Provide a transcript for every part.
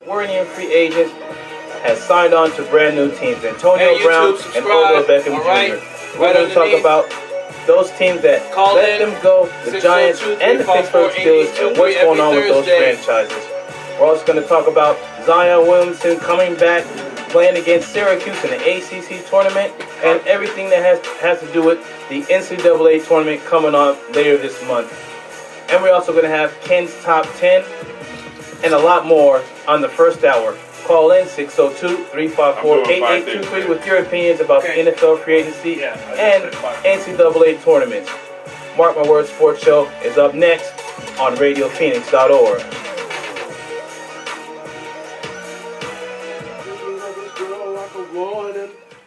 Warrior free agents has signed on to brand new teams. Antonio Brown and Odell Beckham Jr. We're going to talk about those teams that let them go, the Giants and the Pittsburgh Steelers, and what's going on with those franchises. We're also going to talk about Zion Williamson coming back, playing against Syracuse in the ACC tournament, and everything that has to do with the NCAA tournament coming on later this month. And we're also going to have Ken's Top 10 and a lot more on the first hour. Call in 602-354-8823 with your opinions about the NFL free agency and NCAA tournaments. Mark My Words Sports Show is up next on RadioPhoenix.org.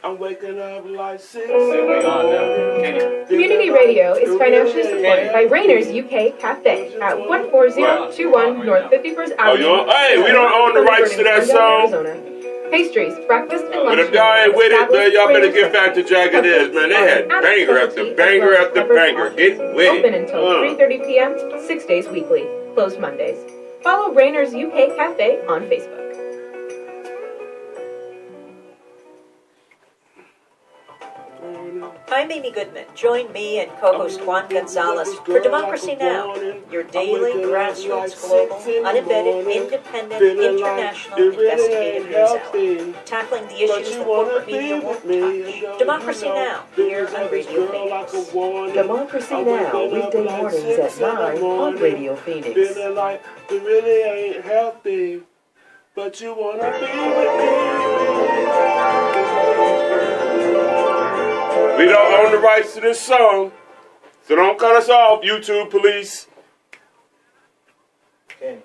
I'm waking up like 6. Community radio is financially supported by Rainer's UK Cafe at 14021 North 51st Avenue. Hey, we don't own the rights to that song. Arizona. Pastries, breakfast, and lunch. But if y'all ain't with it, man, y'all better get back to Jack It Is, man. They had banger after banger after banger. Get with it. Open until 3:30 p.m., 6 days weekly. Closed Mondays. Follow Rainer's UK Cafe on Facebook. I'm Amy Goodman. Join me and co-host Juan Gonzalez for Democracy Now!, your daily grassroots, global, unembedded, independent, international investigative news hour, tackling the issues the corporate media won't touch. Democracy Now! Here on Radio Phoenix. Democracy Now! Weekday mornings at 9 on Radio Phoenix. Feeling like you really ain't healthy, but you wanna be with me. We don't own the rights to this song, so don't cut us off, YouTube police. Okay.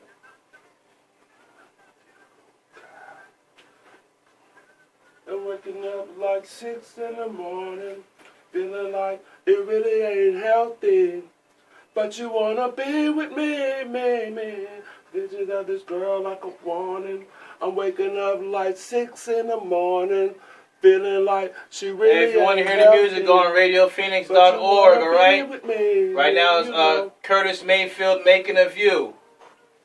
I'm waking up like 6 in the morning, feeling like it really ain't healthy, but you wanna be with me, me. Did you got this girl like a warning? I'm waking up like 6 in the morning, feeling like she really. And if you want to hear the music, go on RadioPhoenix.org, alright? Right now it's Curtis Mayfield, Making a View.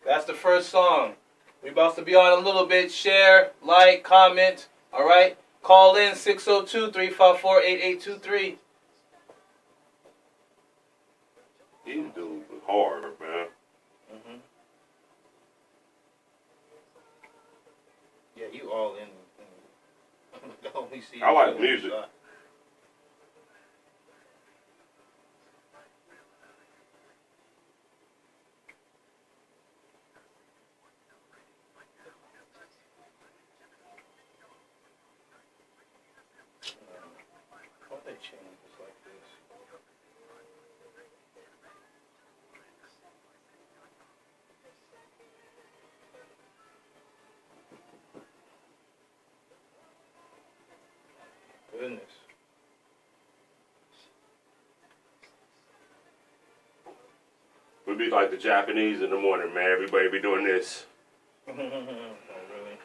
That's the first song. We're about to be on a little bit. Share, like, comment, alright? Call in 602-354-8823. These dudes are hard, man. Yeah, you all in. I like music. Why they change this like this? Goodness. We be like the Japanese in the morning, man. Everybody be doing this. Oh, really?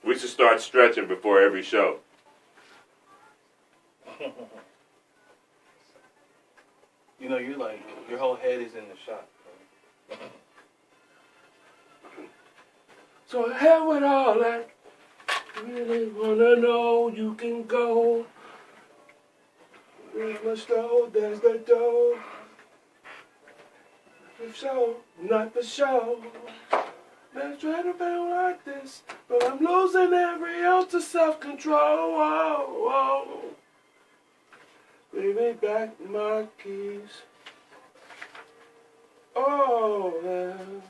We should start stretching before every show. You know, you're like, your whole head is in the shot. So hell with all that. Really wanna know, you can go. Where's my stove? There's the dough. For sure, not for sure. Let's try to feel like this, but I'm losing every ounce of self-control. Whoa. Baby, back my keys. Oh, man.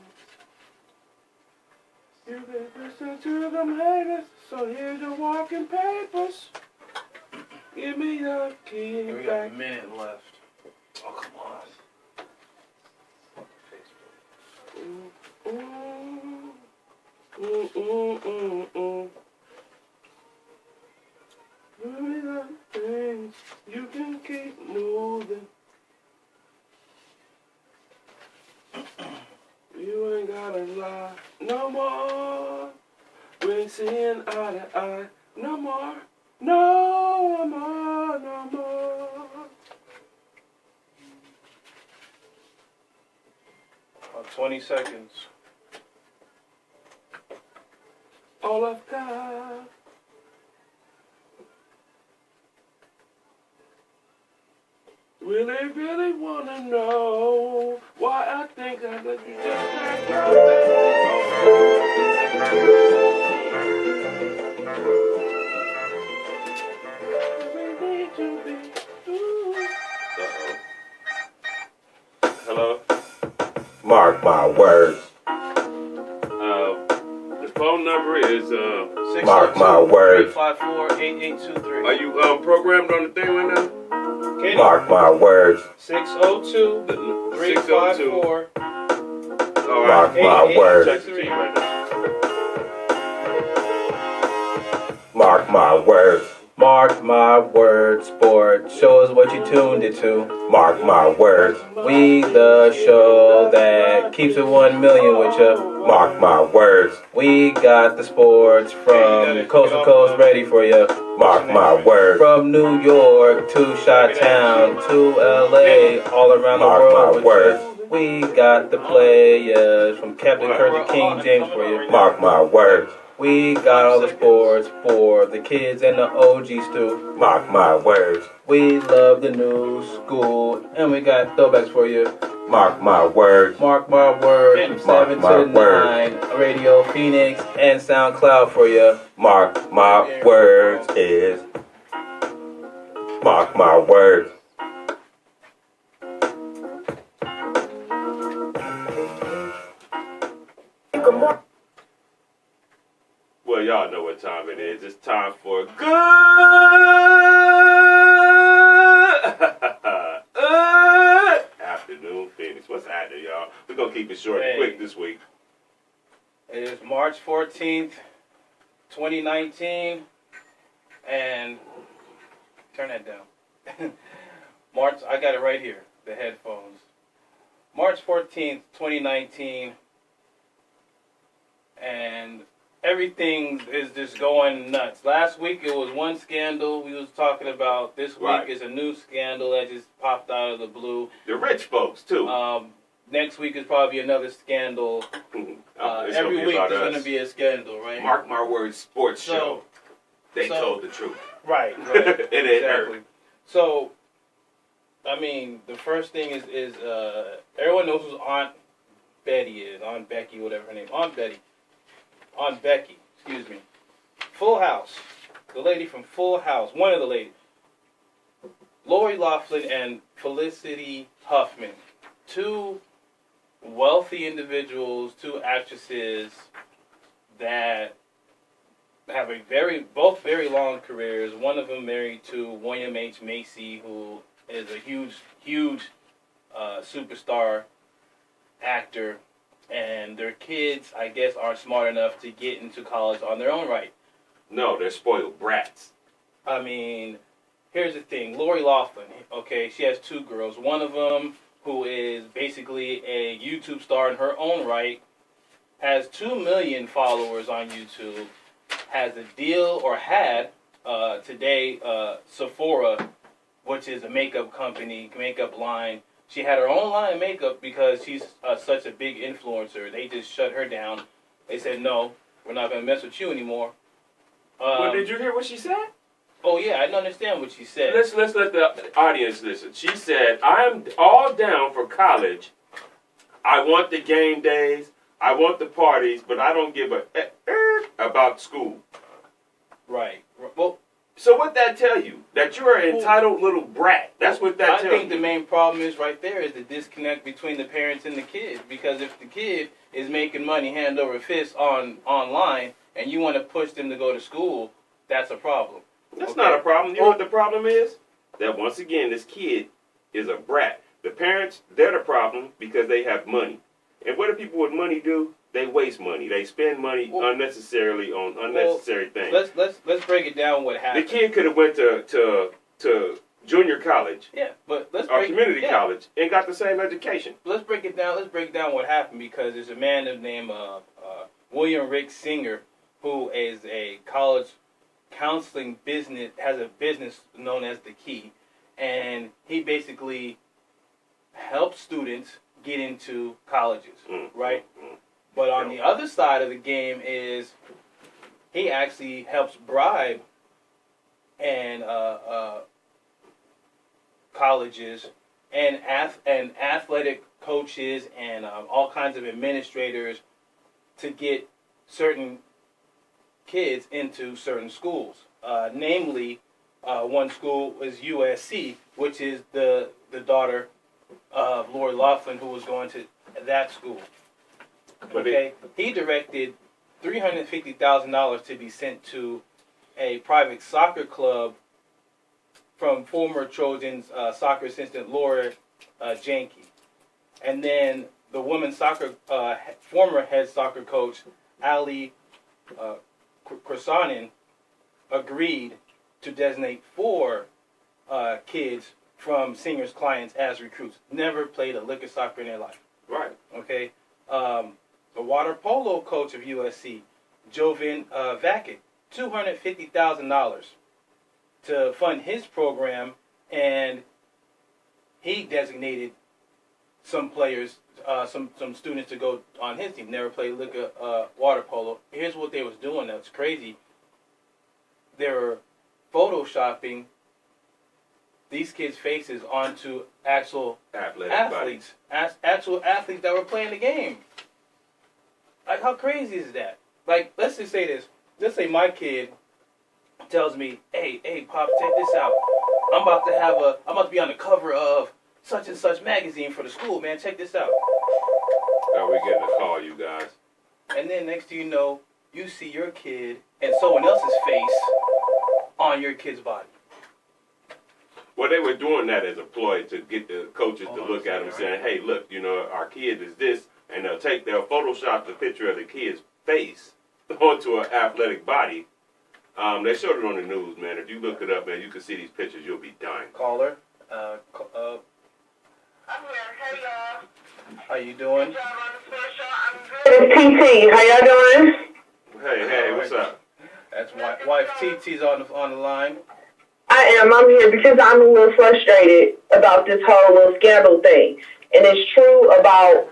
You can listen to them haters, so here's your walking papers. Give me your key Here we got back. a minute left. Oh, come on. Give me the things you can keep moving. You ain't gotta lie no more. We ain't seeing eye to eye no more. No more. 20 seconds. all I've got. Really, really wanna know why I think I let you just like your Hello? Mark my words. The phone number is Mark my words. 354-8823. Are you programmed on the thing right now? Kenny? Mark my words. 602-354. Mark my words. Text it to you right now. Mark my words. Mark my words, sport. Show us what you tuned into. Mark my words. We the show that keeps it 1 million with you. Mark my words. We got the sports from coast to coast ready for you. Mark my words. From New York to Chi-Town to LA, all around the world. Mark my words. We got the players from Captain Kirk to King James for you. Mark my words. We got all the sports for the kids and the OGs too. Mark my words. We love the new school and we got throwbacks for you. Mark my words. Mark my words. From 7 to 9. Radio Phoenix and SoundCloud for you. Mark my words is. Mark my words. Well, y'all know what time it is. It's time for good afternoon Phoenix. What's happening, y'all? We're going to keep it short and quick this week. It is March 14th, 2019. And turn that down. March, I got it right here, the headphones. March 14th, 2019. And everything is just going nuts. Last week it was one scandal we was talking about. This week is a new scandal that just popped out of the blue. The rich folks, too. Next week is probably another scandal. Every week there's going to be a scandal, right? Mark my words, sports show. They told the truth. Right. It ain't exactly. So, I mean, the first thing is everyone knows who Aunt Betty is. Aunt Becky, whatever her name. Aunt Becky, excuse me. Full House. The lady from Full House. One of the ladies. Lori Loughlin and Felicity Huffman. Two wealthy individuals, two actresses that have both very long careers. One of them married to William H. Macy, who is a huge superstar actor. And their kids, I guess, aren't smart enough to get into college on their own right. No, they're spoiled brats. I mean, here's the thing. Lori Loughlin, okay, she has two girls. One of them, who is basically a YouTube star in her own right, has 2 million followers on YouTube, has a deal, or had, today, Sephora, which is a makeup company, makeup line. She had her own line of makeup because she's such a big influencer. They just shut her down. They said, no, we're not going to mess with you anymore. Well, did you hear what she said? Oh, yeah, I don't understand what she said. Let's let the audience listen. She said, I'm all down for college. I want the game days. I want the parties, but I don't give a about school. Right. Well, so what that tell you? That you're an entitled little brat. That's what that tells you. I think the main problem is right there is the disconnect between the parents and the kid. Because if the kid is making money hand over fist online and you want to push them to go to school, that's a problem. That's not a problem. You know what the problem is? That once again, this kid is a brat. The parents, they're the problem because they have money. And what do people with money do? They waste money. They spend money unnecessarily on unnecessary things. Let's break it down. What happened? The kid could have went to junior college, or community college, and got the same education. Let's break it down. Let's break down what happened because there's a man named William Rick Singer who is a college counseling business, has a business known as The Key, and he basically helps students get into colleges, right? But on the other side of the game is he actually helps bribe and colleges and athletic coaches and all kinds of administrators to get certain kids into certain schools. Namely, one school was USC, which is the daughter of Lori Loughlin, who was going to that school. Okay, he directed $350,000 to be sent to a private soccer club from former Trojans soccer assistant Laura Janke. And then the women's soccer former head soccer coach Ali Krasanen agreed to designate 4 kids from Singer's clients as recruits. Never played a lick of soccer in their life. Right. Okay. The water polo coach of USC, Jovan Vakic, $250,000 to fund his program, and he designated some players, some students to go on his team. Never played lick of water polo. Here's what they was doing that's crazy. They were photoshopping these kids' faces onto actual athletes actual athletes that were playing the game. Like, how crazy is that? Like, let's just say this. Let's say my kid tells me, hey, Pop, check this out. I'm about to be on the cover of such and such magazine for the school, man. Check this out. Now we're getting a call, you guys. And then next thing you know, you see your kid and someone else's face on your kid's body. Well, they were doing that as a ploy to get the coaches to look at them, saying, hey, look, our kid is this, and they'll Photoshop the picture of the kid's face onto an athletic body. They showed it on the news, man. If you look it up, man, you can see these pictures. You'll be dying. Caller. I'm here. Hey, y'all. How you doing? Good job on the first show. I'm good. It's TT. How y'all doing? Hey, what's up? That's wife TT's on the line. I am. I'm here because I'm a little frustrated about this whole little scandal thing. And it's true about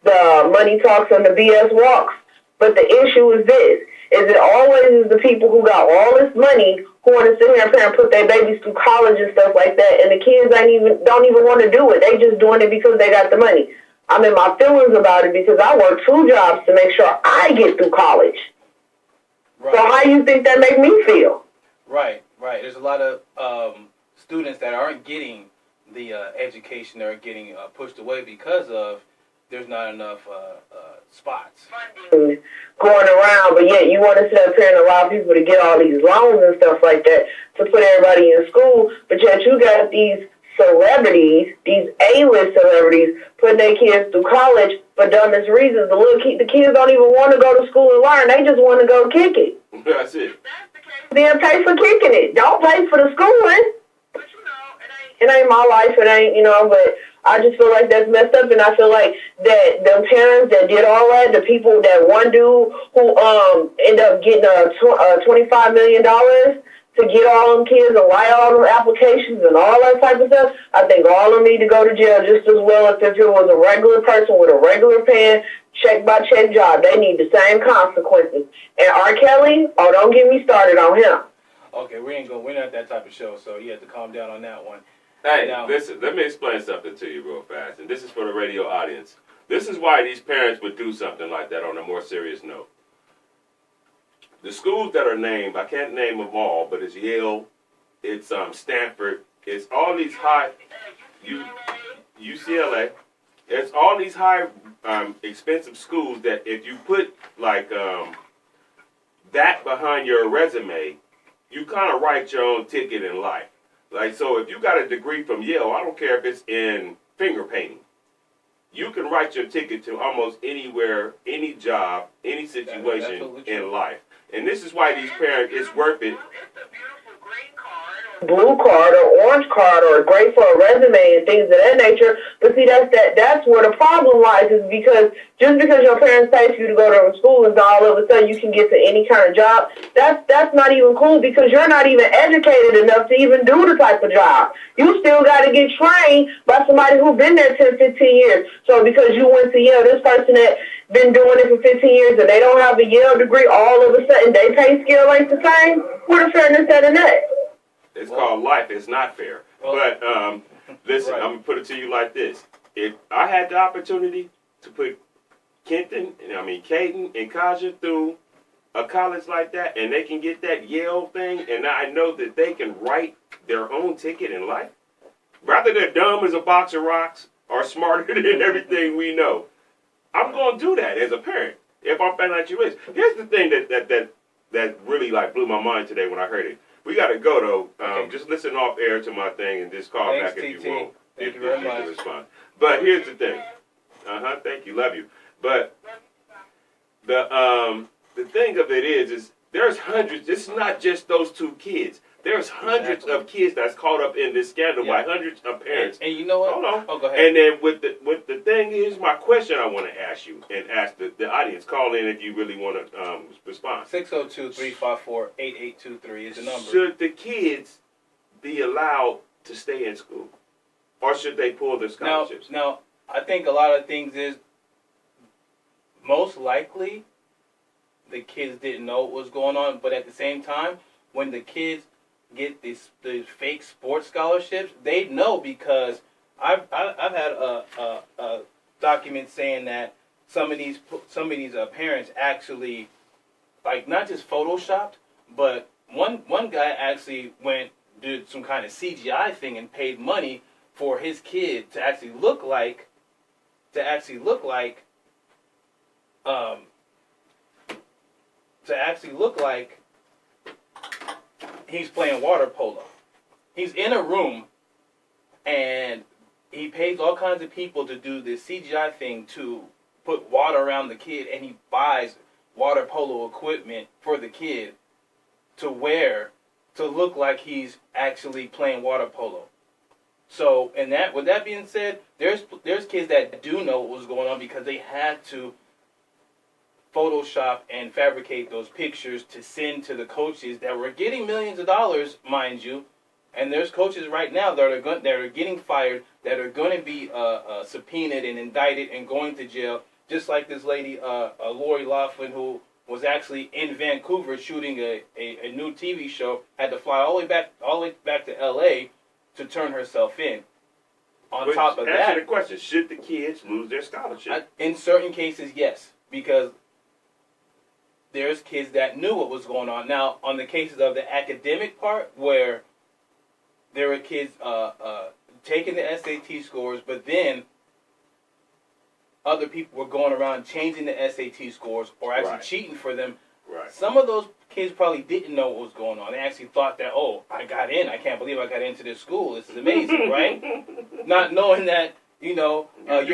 the money talks and the BS walks. But the issue is this. Is it always is the people who got all this money who want to sit here and put their babies through college and stuff like that, and the kids don't even want to do it. They just doing it because they got the money. I'm in my feelings about it because I work 2 jobs to make sure I get through college. Right. So how you think that make me feel? Right. There's a lot of students that aren't getting the education. They're getting pushed away because of there's not enough spots. Going around, but yet you want to sit up here and allow people to get all these loans and stuff like that to put everybody in school, but yet you got these celebrities, these A-list celebrities, putting their kids through college for dumbest reasons. The kids don't even want to go to school and learn. They just want to go kick it. That's it. Then pay for kicking it. Don't pay for the schooling. It ain't my life. It ain't, but I just feel like that's messed up, and I feel like that the parents that did all that, the people, that one dude who ended up getting $25 million to get all them kids and write all them applications and all that type of stuff, I think all of them need to go to jail just as well as if it was a regular person with a regular pen, check-by-check job. They need the same consequences. And R. Kelly, don't get me started on him. Okay, we're not that type of show, so you have to calm down on that one. Hey, listen, let me explain something to you real fast, and this is for the radio audience. This is why these parents would do something like that on a more serious note. The schools that are named, I can't name them all, but it's Yale, it's Stanford, it's all these high, UCLA, it's all these high expensive schools that if you put that behind your resume, you kind of write your own ticket in life. Like, so if you got a degree from Yale, I don't care if it's in finger painting, you can write your ticket to almost anywhere, any job, any situation in life. And this is why these parents, it's worth it. It's a beautiful green card or blue card or orange card or great for a resume and things of that nature. But see, that's where the problem lies, is because just because your parents pay for you to go to a school and all of a sudden you can get to any kind of job, that's not even cool, because you're not even educated enough to even do the type of job. You still got to get trained by somebody who's been there 10, 15 years. So because you went to Yale, this person that been doing it for 15 years and they don't have a Yale degree, all of a sudden they pay scale ain't the same? What a fairness in that? It's called life. It's not fair. But listen, I'm going to put it to you like this. If I had the opportunity to put Caden and Kaja through a college like that, and they can get that Yale thing, and I know that they can write their own ticket in life, rather they're dumb as a box of rocks or smarter than everything we know, I'm going to do that as a parent if I'm financially rich. Here's the thing that really like blew my mind today when I heard it. We got to go, though. Okay. Just listen off air to my thing and just call back if you want. Thank you very much. Respond. But here's the thing. Thank you. Love you. But the thing of it is there's hundreds. It's not just those two kids. There's hundreds of kids that's caught up in this scandal by hundreds of parents. And you know what? Hold on. Oh, go ahead. And then with the thing is, my question I want to ask you and ask the audience. Call in if you really want to respond. 602-354-8823 is the number. Should the kids be allowed to stay in school, or should they pull their scholarships? Now, I think a lot of things is most likely the kids didn't know what was going on, but at the same time, when the kids get these fake sports scholarships, they know, because I've had a document saying that some of these parents actually, like, not just photoshopped, but one guy actually did some kind of CGI thing and paid money for his kid to actually look like he's playing water polo. He's in a room, and he pays all kinds of people to do this CGI thing to put water around the kid, and he buys water polo equipment for the kid to wear to look like he's actually playing water polo. So, with that being said, there's kids that do know what was going on, because they had to Photoshop and fabricate those pictures to send to the coaches that were getting millions of dollars, mind you. And there's coaches right now that are getting fired, that are going to be subpoenaed and indicted and going to jail, just like this lady, Lori Loughlin, who was actually in Vancouver shooting a new TV show, had to fly all the way back to L.A. to turn herself in. On top of that, answer the question: should the kids lose their scholarship? In certain cases, yes, because there's kids that knew what was going on. Now, on the cases of the academic part, where there were kids taking the SAT scores, but then other people were going around changing the SAT scores or actually cheating for them. Right. Some of those kids probably didn't know what was going on. They actually thought that, oh, I got in. I can't believe I got into this school. This is amazing, right? Not knowing that, you're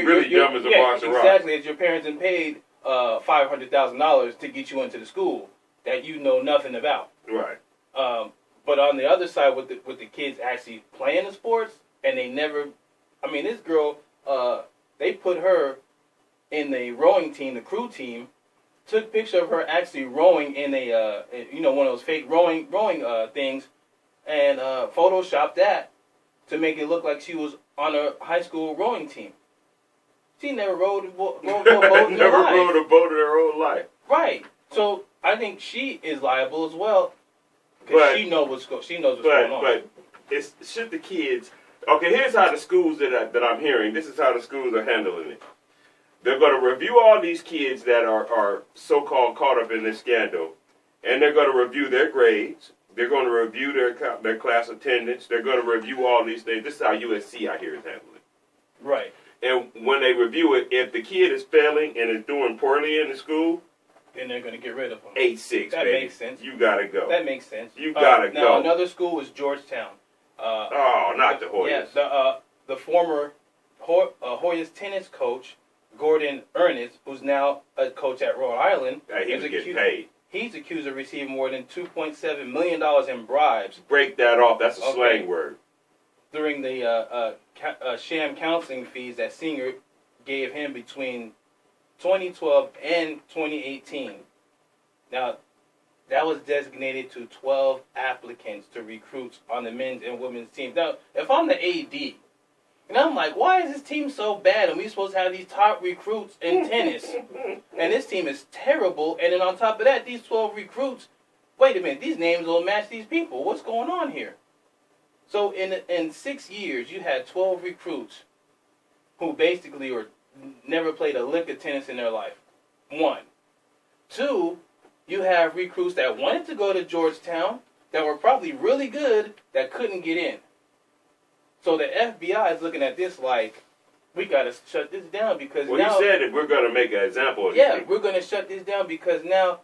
really dumb as a box of rocks. Exactly, as your parents had paid $500,000 to get you into the school that you know nothing about. Right. But on the other side, with the kids actually playing the sports, and they never, this girl, they put her in the rowing team, the crew team, took a picture of her actually rowing in a, one of those fake rowing things, and photoshopped that to make it look like she was on a high school rowing team. She never rowed a boat in her life. Never rowed a boat in her whole life. Right. So I think she is liable as well, because she knows what's going on. But should the kids? Okay, here's how the schools that I'm hearing. This is how the schools are handling it. They're going to review all these kids that are so-called caught up in this scandal, and they're going to review their grades. They're going to review their class attendance. They're going to review all these things. This is how USC, I hear, is handling it. Right. And when they review it, if the kid is failing and is doing poorly in the school, then they're going to get rid of them. 8-6, that baby. Makes sense. You got to go. That makes sense. You got to go. Now, another school was Georgetown. Not the Hoyas. Yes, the former Hoyas tennis coach, Gordon Ernest, who's now a coach at Rhode Island. He was getting paid. he's accused of receiving more than $2.7 million in bribes. Break that off. That's a slang word. During the sham counseling fees that Singer gave him between 2012 and 2018. Now, that was designated to 12 applicants to recruits on the men's and women's teams. Now, if I'm the AD, and I'm like, why is this team so bad? And we're supposed to have these top recruits in tennis. And this team is terrible. And then on top of that, these 12 recruits, wait a minute, these names don't match these people. What's going on here? So in 6 years, you had 12 recruits who basically never played a lick of tennis in their life. 1. 2, you have recruits that wanted to go to Georgetown that were probably really good that couldn't get in. So the FBI is looking at this like, we got to shut this down because well, now... you said that we're going to make an example of this. Yeah, we're going to shut this down because now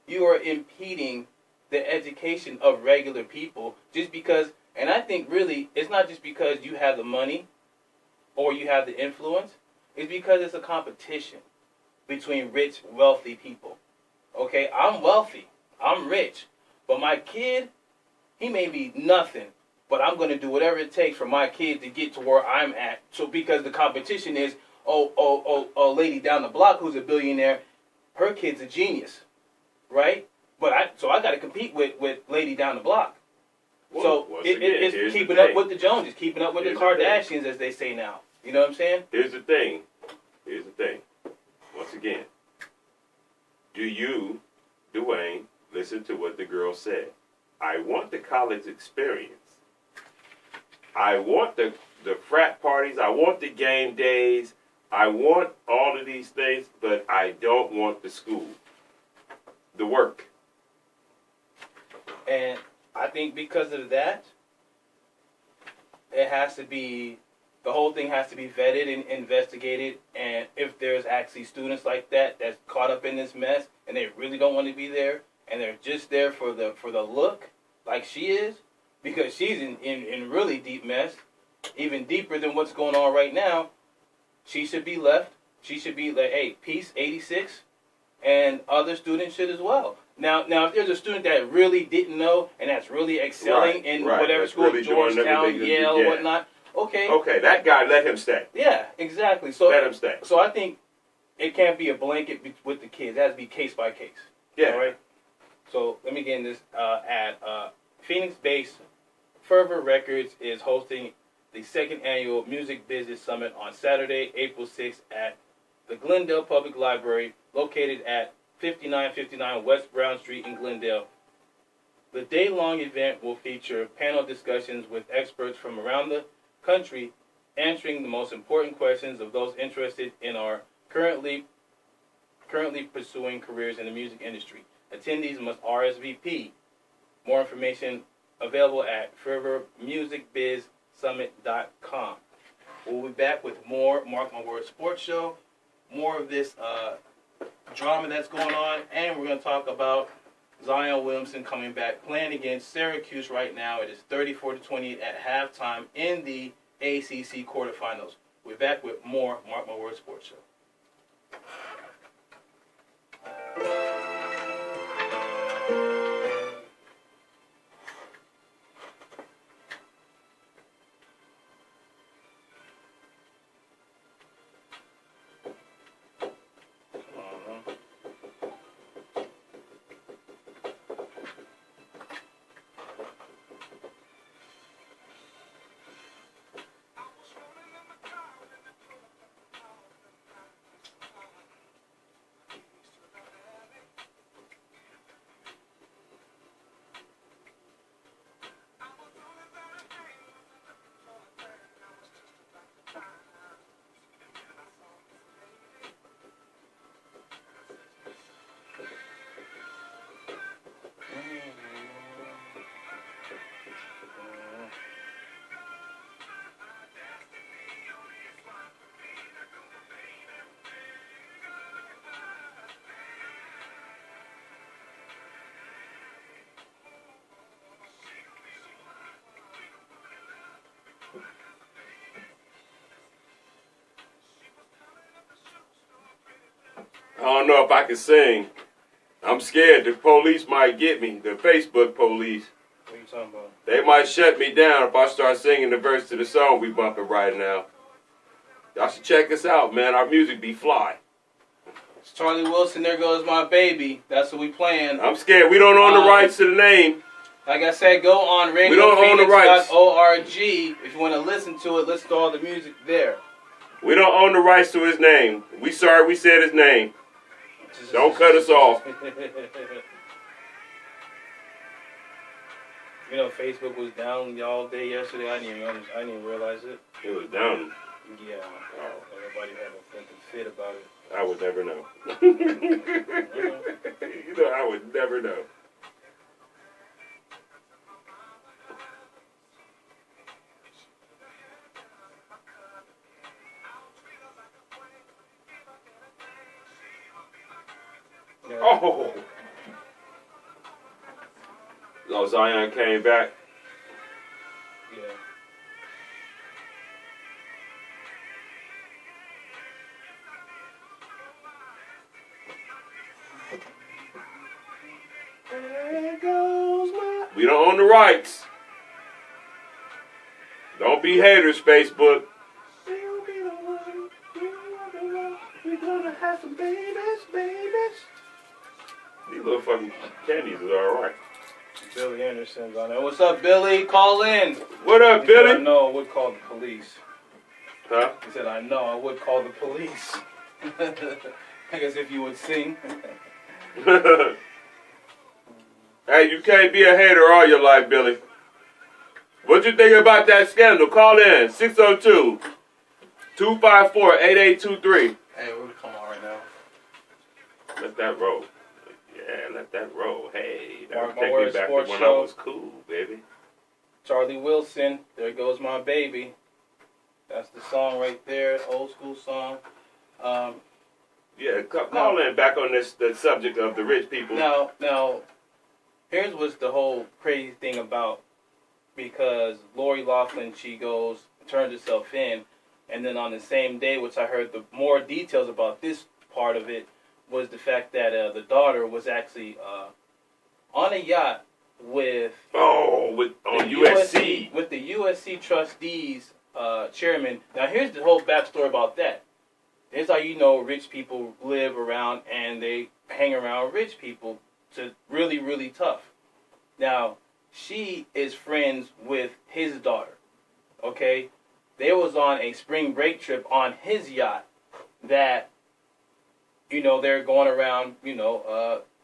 you are impeding the education of regular people just because... And I think really, it's not just because you have the money or you have the influence. It's because it's a competition between rich, wealthy people. Okay, I'm wealthy. I'm rich. But my kid, he may be nothing. But I'm going to do whatever it takes for my kid to get to where I'm at. So because the competition is, a lady down the block who's a billionaire, her kid's a genius. Right? But I got to compete with lady down the block. Well, so it's keeping up with the Joneses, keeping up with the Kardashians, as they say now. You know what I'm saying? Here's the thing. Once again, do you, Dwayne, listen to what the girl said? I want the college experience. I want the frat parties. I want the game days. I want all of these things, but I don't want the school, the work. And I think because of that, it has to be, the whole thing has to be vetted and investigated. And if there's actually students like that that's caught up in this mess and they really don't want to be there and they're just there for the look, like she is, because she's in really deep mess, even deeper than what's going on right now, she should be left. She should be like, hey, peace, 86, and other students should as well. Now, if there's a student that really didn't know and that's really excelling in whatever that's school, really Georgetown, Yale, or whatnot, okay. Okay, that guy, let him stay. Yeah, exactly. So let him stay. So I think it can't be a blanket with the kids. It has to be case by case. Yeah. All right. So let me get in this ad. Phoenix-based Fervor Records is hosting the second annual Music Business Summit on Saturday, April 6th at the Glendale Public Library, located at 5959 West Brown Street in Glendale. The day-long event will feature panel discussions with experts from around the country answering the most important questions of those interested in our currently pursuing careers in the music industry. Attendees must RSVP. More information available at fervormusicbizsummit.com. We'll be back with more Mark My Word Sports Show, more of this drama that's going on, and we're going to talk about Zion Williamson coming back, playing against Syracuse right now. It is 34-28 at halftime in the ACC quarterfinals. We're back with more Mark My Word Sports Show. I don't know if I can sing. I'm scared the police might get me, the Facebook police. What are you talking about? They might shut me down if I start singing the verse to the song we bumping right now. Y'all should check us out, man. Our music be fly. It's Charlie Wilson, There Goes My Baby. That's what we playing. I'm scared. We don't own the rights to the name. Like I said, go on RadioPhoenix.org. If you want to listen to it, listen to all the music there. We don't own the rights to his name. We sorry we said his name. Don't cut us off. You know, Facebook was down all day yesterday. I didn't even realize it. It was down. Yeah. Everybody had a fucking fit about it. I would never know. You know, I would never know. Yeah. Oh, Zion came back. Yeah. We don't own the rights. Don't be haters, Facebook. We're gonna have some babies. These little fucking candies is alright. Billy Anderson's on there. What's up, Billy? Call in. What up, He Billy? said, I know I would call the police. Huh? He said, I know I would call the police. I guess if you would sing. Hey, you can't be a hater all your life, Billy. What you think about that scandal? Call in 602-254-8823. Hey, we're gonna come on right now. Let that roll. Yeah, let that roll. Hey, that Mark would my take me words, back to sports when show. I was cool, baby. Charlie Wilson, There Goes My Baby. That's the song right there, old school song. Yeah, call in back on the subject of the rich people. Now, here's what's the whole crazy thing about, because Lori Loughlin, she turns herself in, and then on the same day, which I heard the more details about this part of it, was the fact that the daughter was actually on a yacht with USC. With the USC trustees chairman. Now, here's the whole backstory about that. Here's how you know rich people live around and they hang around rich people. It's really, really tough. Now, she is friends with his daughter. Okay? They was on a spring break trip on his yacht that, you know, they're going around,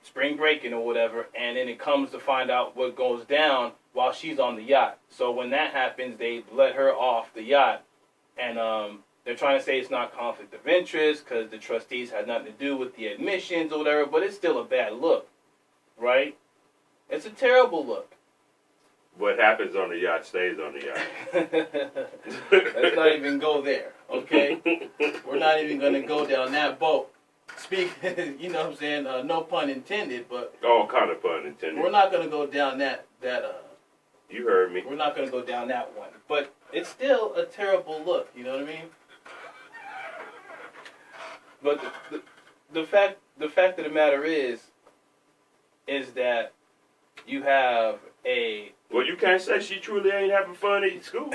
spring breaking or whatever, and then it comes to find out what goes down while she's on the yacht. So when that happens, they let her off the yacht, and they're trying to say it's not conflict of interest because the trustees had nothing to do with the admissions or whatever, but it's still a bad look, right? It's a terrible look. What happens on the yacht stays on the yacht. Let's not even go there, okay? We're not even going to go down that boat. You know what I'm saying? No pun intended, but... All kind of pun intended. We're not going to go down that you heard me. We're not going to go down that one. But it's still a terrible look, you know what I mean? But the fact of the matter is that you have a... Well, you can't say she truly ain't having fun at school.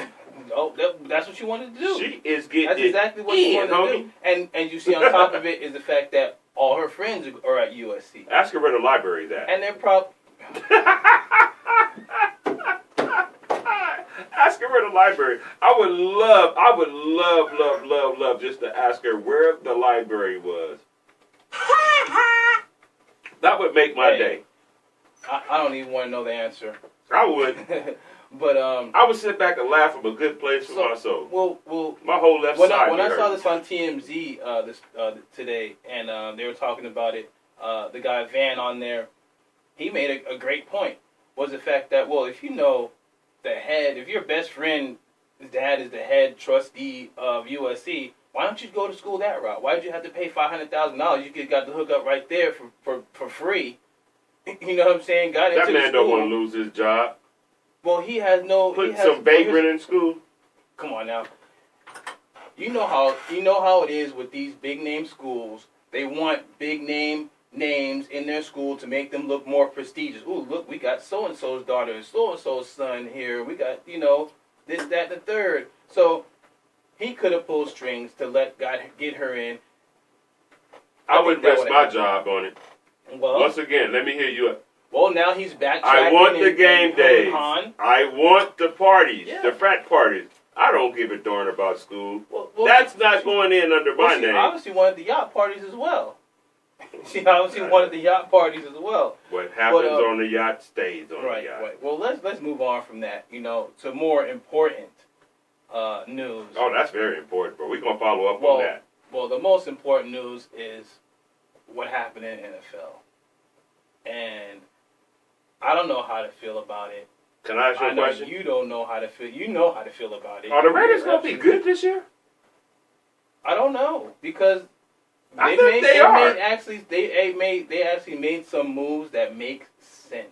Oh, that's what you wanted to do. She is getting That's exactly what you wanted to do. And you see on top of it is the fact that all her friends are at USC. Ask her where the library is at. And they're probably... Ask her where the library. I would love just to ask her where the library was. That would make my day. I don't even want to know the answer. I would. But I would sit back and laugh from a good place for my soul. Well, my whole left side. When I saw this on TMZ today, and they were talking about it, the guy Van on there, he made a great point. Was the fact that, well, if you know if your best friend's dad is the head trustee of USC, why don't you go to school that route? Why did you have to pay $500,000? You could got the hookup right there for free. You know what I'm saying? That man don't want to lose his job. Well, he has no... Put some vagrant in school. Come on now. You know how it is with these big name schools. They want big name, names in their school to make them look more prestigious. Ooh, look, we got so-and-so's daughter, so-and-so's son here. We got, this, that, and the third. So he could have pulled strings to let God get her in. I wouldn't risk my job on it. Well, once again, let me hear you. Well, now he's backtracking. I want the game days. I want the parties, the frat parties. I don't give a darn about school. Well, that's not going in under my name. She obviously wanted the yacht parties as well. She obviously wanted the yacht parties as well. What happens on the yacht stays on the yacht. Right. Well, let's move on from that. To more important news. Oh, that's very important, but we're gonna follow up on that. Well, the most important news is what happened in NFL, and I don't know how to feel about it. Can I ask you a question? You don't know how to feel. You know how to feel about it. Are the Raiders going to be good this year? I don't know because they actually made some moves that make sense.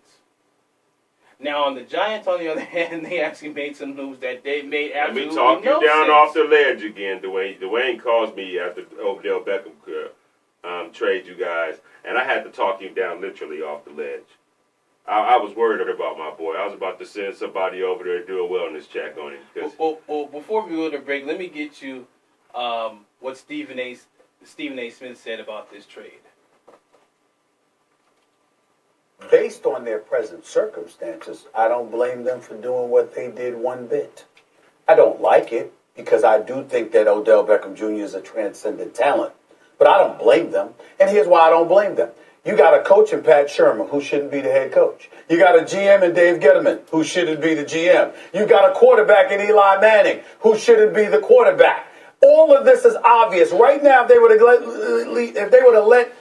Now on the Giants, on the other hand, they actually made some moves that they made absolutely no sense. Let me talk you down off the ledge again, Dwayne. Dwayne calls me after Odell Beckham trade you guys, and I had to talk you down literally off the ledge. I was worried about my boy. I was about to send somebody over there to do a wellness check on him. Well, before we go to break, let me get you what Stephen A. Smith said about this trade. Based on their present circumstances, I don't blame them for doing what they did one bit. I don't like it because I do think that Odell Beckham Jr. is a transcendent talent, but I don't blame them. And here's why I don't blame them. You got a coach in Pat Shermer who shouldn't be the head coach. You got a GM in Dave Gettleman who shouldn't be the GM. You got a quarterback in Eli Manning who shouldn't be the quarterback. All of this is obvious. Right now, if they would have let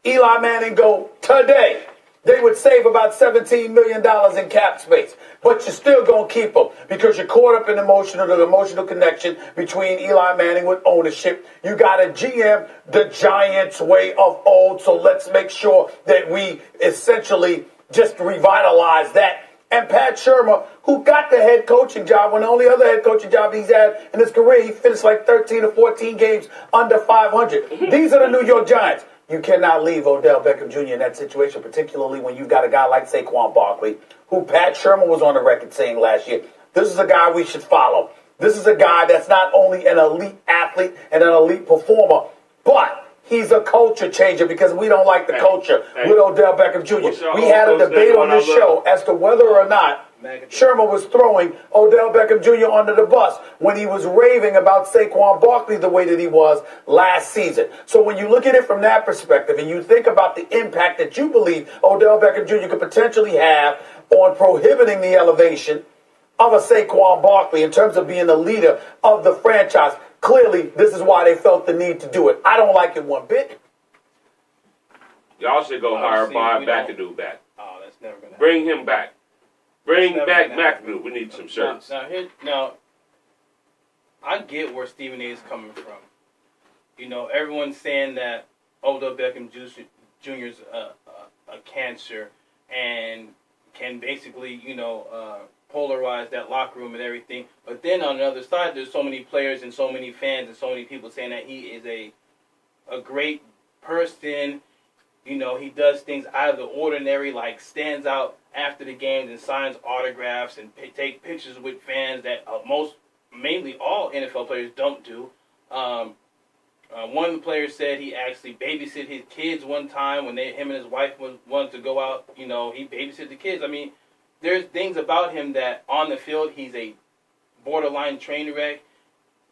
Eli Manning go today, they would save about $17 million in cap space. But you're still going to keep them because you're caught up in the emotional connection between Eli Manning with ownership. You got a GM, the Giants way of old, so let's make sure that we essentially just revitalize that. And Pat Shermer, who got the head coaching job when the only other head coaching job he's had in his career, he finished like 13 or 14 games under 500. These are the New York Giants. You cannot leave Odell Beckham Jr. in that situation, particularly when you've got a guy like Saquon Barkley, who Pat Shermer was on the record saying last year, this is a guy we should follow. This is a guy that's not only an elite athlete and an elite performer, but he's a culture changer because we don't like the culture with Odell Beckham Jr. We had a debate on this show as to whether or not Shermer was throwing Odell Beckham Jr. under the bus when he was raving about Saquon Barkley the way that he was last season. So when you look at it from that perspective and you think about the impact that you believe Odell Beckham Jr. could potentially have on prohibiting the elevation of a Saquon Barkley in terms of being the leader of the franchise, clearly this is why they felt the need to do it. I don't like it one bit. Y'all should go hire Bob McAdoo back. Oh, that's never going to happen. Bring him back. Bring back McAdoo. We need some shirts. Now, I get where Stephen A. is coming from. Everyone's saying that Odell Beckham Jr.'s a cancer and can basically, polarize that locker room and everything. But then on the other side, there's so many players and so many fans and so many people saying that he is a great person. He does things out of the ordinary, like stands out after the games and signs autographs and take pictures with fans that mainly all NFL players don't do. One of the players said he actually babysit his kids one time when him and his wife wanted to go out. He babysit the kids. I mean, there's things about him that on the field he's a borderline train wreck,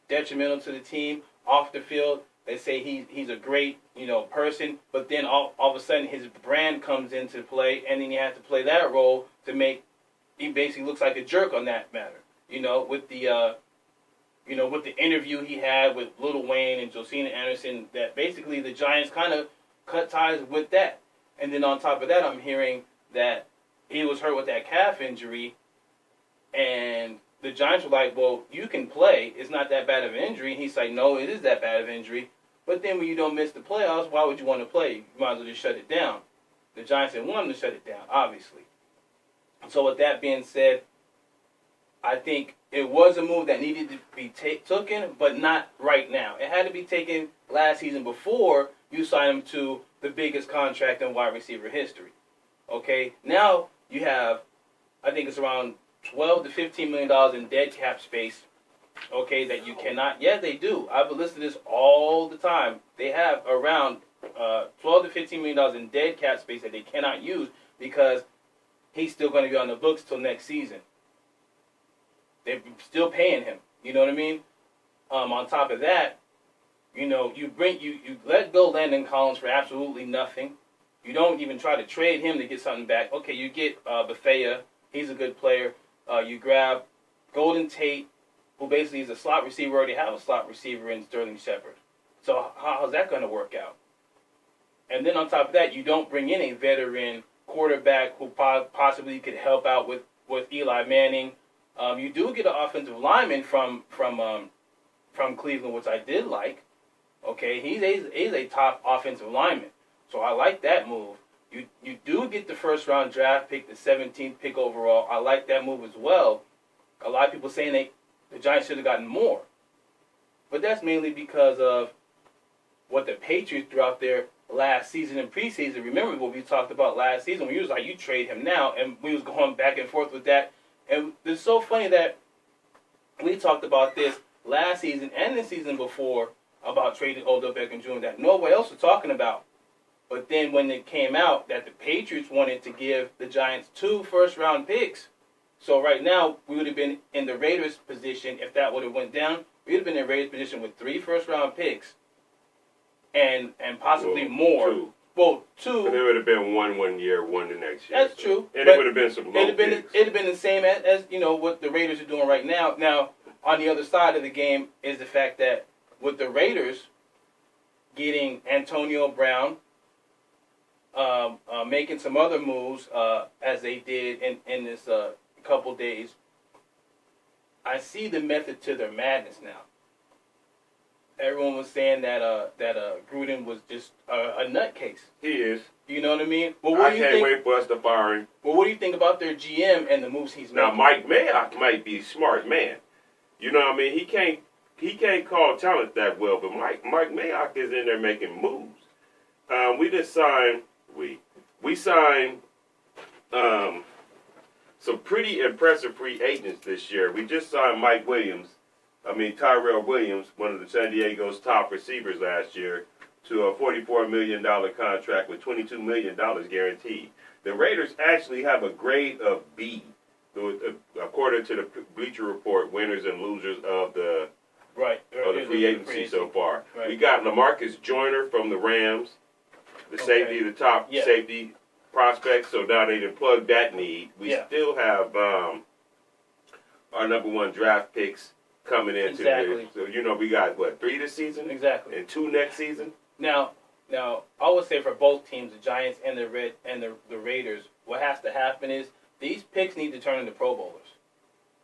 detrimental to the team. Off the field, they say he's a great person, but then all of a sudden his brand comes into play, and then he has to play that role to make he basically looks like a jerk on that matter. With the with the interview he had with Lil Wayne and Josina Anderson, that basically the Giants kind of cut ties with that. And then on top of that, I'm hearing that he was hurt with that calf injury, and the Giants were like, well, you can play. It's not that bad of an injury. And he's like, no, it is that bad of an injury. But then when you don't miss the playoffs, why would you want to play? You might as well just shut it down. The Giants didn't want him to shut it down, obviously. So with that being said, I think it was a move that needed to be taken, but not right now. It had to be taken last season before you signed him to the biggest contract in wide receiver history. Okay, now you have, I think it's around $12 to $15 million in dead cap space. Okay, that you cannot. Yeah, they do. I've listed this all the time. They have around $12 to $15 million in dead cap space that they cannot use because he's still going to be on the books till next season. They're still paying him. You know what I mean? On top of that, you know, you let go Landon Collins for absolutely nothing. You don't even try to trade him to get something back. Okay, you get Bethea. He's a good player. You grab Golden Tate, who basically is a slot receiver. Already have a slot receiver in Sterling Shepard. So how's that going to work out? And then on top of that, you don't bring in a veteran quarterback who possibly could help out with Eli Manning. You do get an offensive lineman from Cleveland, which I did like. Okay, he's a top offensive lineman, so I like that move. You do get the first round draft pick, the 17th pick overall. I like that move as well. A lot of people saying the Giants should have gotten more, but that's mainly because of what the Patriots threw out there last season and preseason. Remember what we talked about last season? We was like, you trade him now, and we was going back and forth with that. And it's so funny that we talked about this last season and the season before about trading Odell Beckham Jr. that nobody else was talking about. But then when it came out that the Patriots wanted to give the Giants 2 first-round picks, so right now we would have been in the Raiders' position if that would have went down. We would have been in the Raiders' position with 3 first-round picks and possibly more. 2. Well, 2. And it would have been one year, one the next year. That's true. And it would have been some low picks. It'd have been the same as you know what the Raiders are doing right now. Now, on the other side of the game is the fact that with the Raiders getting Antonio Brown, making some other moves as they did in this couple days, I see the method to their madness now. Everyone was saying that Gruden was just a nutcase. He is. You know what I mean? Well, I can't wait for us to fire him. Well, what do you think about their GM and the moves he's making? Now, Mike Mayock might be a smart man. You know what I mean? He can't call talent that well, but Mike Mayock is in there making moves. We signed some pretty impressive free agents this year. We just signed Tyrell Williams, one of the San Diego's top receivers last year, to a $44 million contract with $22 million guaranteed. The Raiders actually have a grade of B, according to the Bleacher Report, winners and losers of the free agency so far. Right. We got LaMarcus Joyner from the Rams, the safety, the top safety prospect, so now they done plugged that need. We still have our number 1 draft picks coming into this. So, you know, we got, 3 this season? Exactly. And 2 next season? Now, I would say for both teams, the Giants and the Raiders, what has to happen is these picks need to turn into Pro Bowlers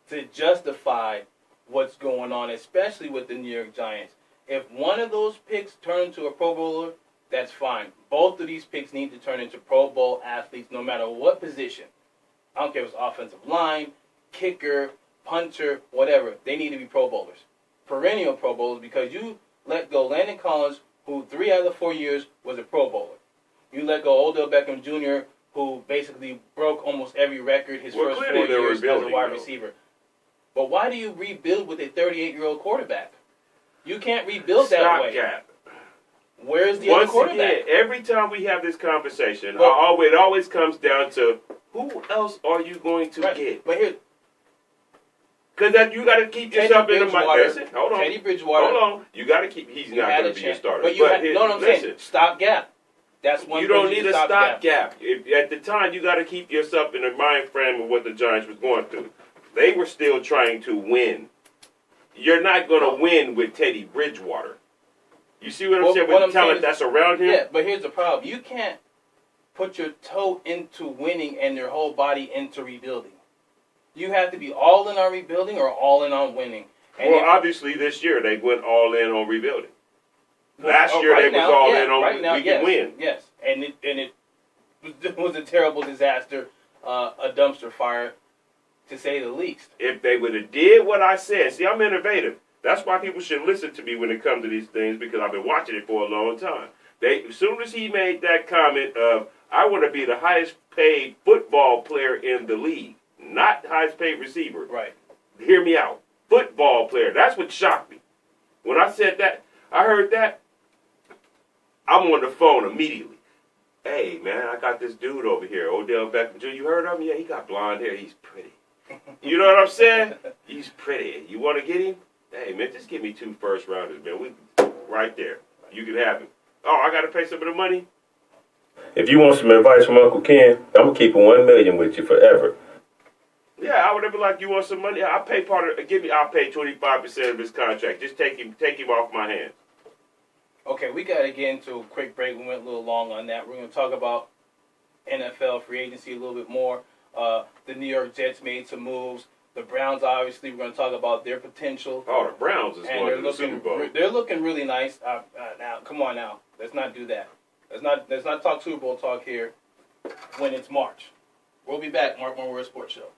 to justify what's going on, especially with the New York Giants. If one of those picks turn into a Pro Bowler, that's fine. Both of these picks need to turn into Pro Bowl athletes no matter what position. I don't care if it's offensive line, kicker, punter, whatever. They need to be Pro Bowlers. Perennial Pro Bowlers, because you let go Landon Collins, who 3 out of the 4 years was a Pro Bowler. You let go Odell Beckham Jr., who basically broke almost every record his first 4 years as a wide receiver. But why do you rebuild with a 38-year-old quarterback? You can't rebuild that way. Stopgap. Where's the other quarterback? Again, every time we have this conversation, it always comes down to who else are you going to get? But here, because you got to keep yourself in the mind. Hold on. Teddy Bridgewater. Hold on. You got to keep. He's not going to be your starter. But I'm saying stopgap. That's one. You don't need a stopgap. At the time, you got to keep yourself in the mind frame of what the Giants was going through. They were still trying to win. You're not going to win with Teddy Bridgewater. You see what I'm saying? With the talent that's around him? Yeah, but here's the problem. You can't put your toe into winning and your whole body into rebuilding. You have to be all in on rebuilding or all in on winning. And obviously this year they went all in on rebuilding. Last year they was all in on we can win. Yes, and it was a terrible disaster, a dumpster fire, to say the least. If they would have did what I said, see, I'm innovative. That's why people should listen to me when it comes to these things, because I've been watching it for a long time. As soon as he made that comment of, I want to be the highest paid football player in the league, not the highest paid receiver. Right. Hear me out. Football player. That's what shocked me. When I said that, I heard that, I'm on the phone immediately. Hey, man, I got this dude over here, Odell Beckham Jr. You heard of him? Yeah, he got blonde hair. He's pretty. You know what I'm saying? He's pretty. You want to get him? Hey, man, just give me 2 first-rounders, man. Right there. You can have him. Oh, I got to pay some of the money? If you want some advice from Uncle Ken, I'm going to keep $1 million with you forever. Yeah, I would have been like, you want some money? I'll pay I'll pay 25% of his contract. Just take him off my hands. Okay, we got to get into a quick break. We went a little long on that. We're going to talk about NFL free agency a little bit more. The New York Jets made some moves. The Browns, obviously, we're going to talk about their potential. Oh, the Browns is going to the Super Bowl. They're looking really nice. Now, come on now. Let's not do that. Let's not talk Super Bowl talk here when it's March. We'll be back. Mark One Word Sports Show.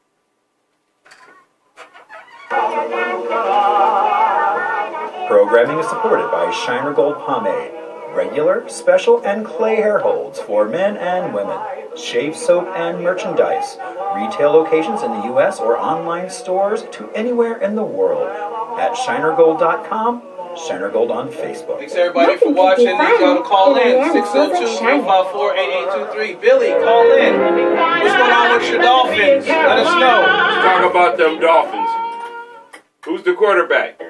Programming is supported by Shiner Gold Pomade. Regular, special, and clay hair holds for men and women. Shave soap and merchandise. Retail locations in the U.S. or online stores to anywhere in the world. At shinergold.com, Shiner Gold on Facebook. Thanks everybody for watching. Need y'all to call in. 602-354-8823. Billy, call in. What's going on with your Dolphins? Let us know. Let's talk about them Dolphins. Who's the quarterback?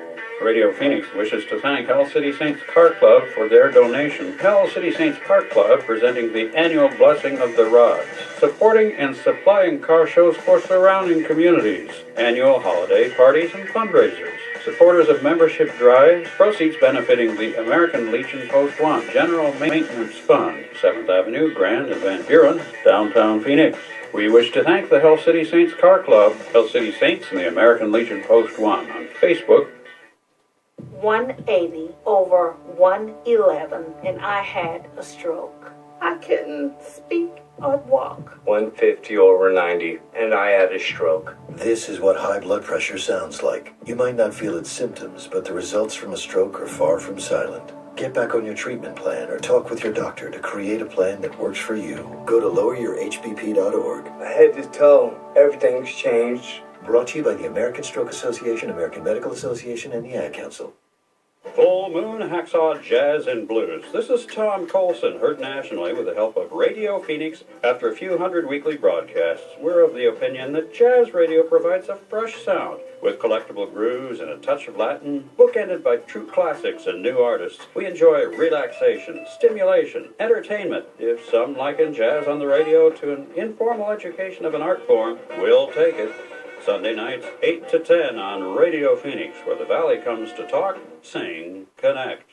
Radio Phoenix wishes to thank Hell City Saints Car Club for their donation. Hell City Saints Car Club presenting the annual Blessing of the Rods, supporting and supplying car shows for surrounding communities, annual holiday parties and fundraisers, supporters of membership drives, proceeds benefiting the American Legion Post 1 General Maintenance Fund, 7th Avenue, Grand and Van Buren, downtown Phoenix. We wish to thank the Hell City Saints Car Club, Hell City Saints, and the American Legion Post 1 on Facebook. 180 over 111, and I had a stroke. I couldn't speak or walk. 150 over 90, and I had a stroke. This is what high blood pressure sounds like. You might not feel its symptoms, but the results from a stroke are far from silent. Get back on your treatment plan or talk with your doctor to create a plan that works for you. Go to loweryourhbp.org. Head to toe, everything's changed. Brought to you by the American Stroke Association, American Medical Association, and the Ad Council. Full Moon Hacksaw Jazz and Blues. This is Tom Colson, heard nationally with the help of Radio Phoenix. After a few hundred weekly broadcasts, we're of the opinion that jazz radio provides a fresh sound. With collectible grooves and a touch of Latin, bookended by true classics and new artists, we enjoy relaxation, stimulation, entertainment. If some liken jazz on the radio to an informal education of an art form, we'll take it. Sunday nights, 8 to 10 on Radio Phoenix, where the Valley comes to talk, sing, connect.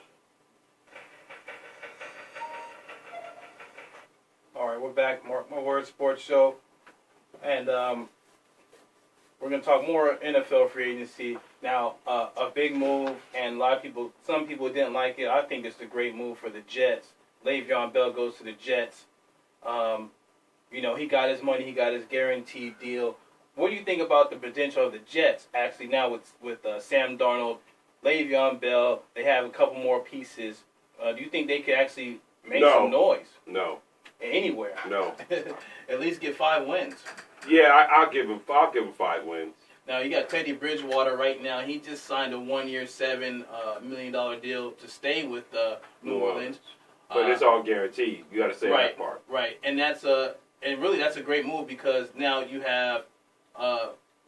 All right, we're back. More Word Sports Show. And we're going to talk more NFL free agency. Now, a big move, and some people didn't like it. I think it's a great move for the Jets. Le'Veon Bell goes to the Jets. He got his money. He got his guaranteed deal. What do you think about the potential of the Jets, actually, now with Sam Darnold, Le'Veon Bell? They have a couple more pieces. Do you think they could actually make some noise? No. Anywhere? No. At least get 5 wins. Yeah, I'll give him 5 wins. Now, you got Teddy Bridgewater right now. He just signed a 1-year, $7 million deal to stay with New Orleans. But it's all guaranteed. You got to say that part. Right, and that's a great move because now you have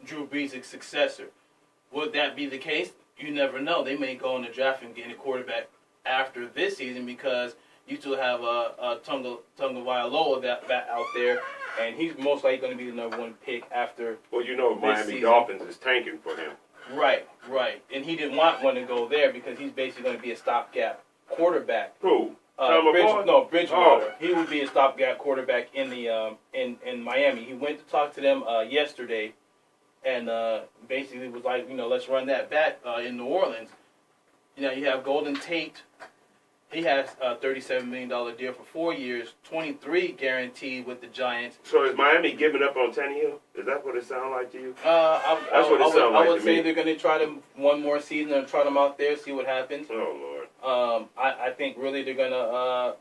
Drew Brees' successor. Would that be the case? You never know. They may go in the draft and get a quarterback after this season because you still have Tunga Vailoa out there, and he's most likely going to be the number 1 pick after. Well, Miami Dolphins is tanking for him. Right, and he didn't want one to go there because he's basically going to be a stopgap quarterback. Who? Bridgewater. Oh. He would be a stopgap quarterback in the in Miami. He went to talk to them yesterday, and basically was like, let's run that back in New Orleans. You have Golden Tate. He has a $37 million deal for 4 years, 23 guaranteed with the Giants. So is Miami giving up on Tannehill? Is that what it sounds like to you? I would say they're going to try them one more season and try them out there, see what happens. Oh, Lord. I think really they're going to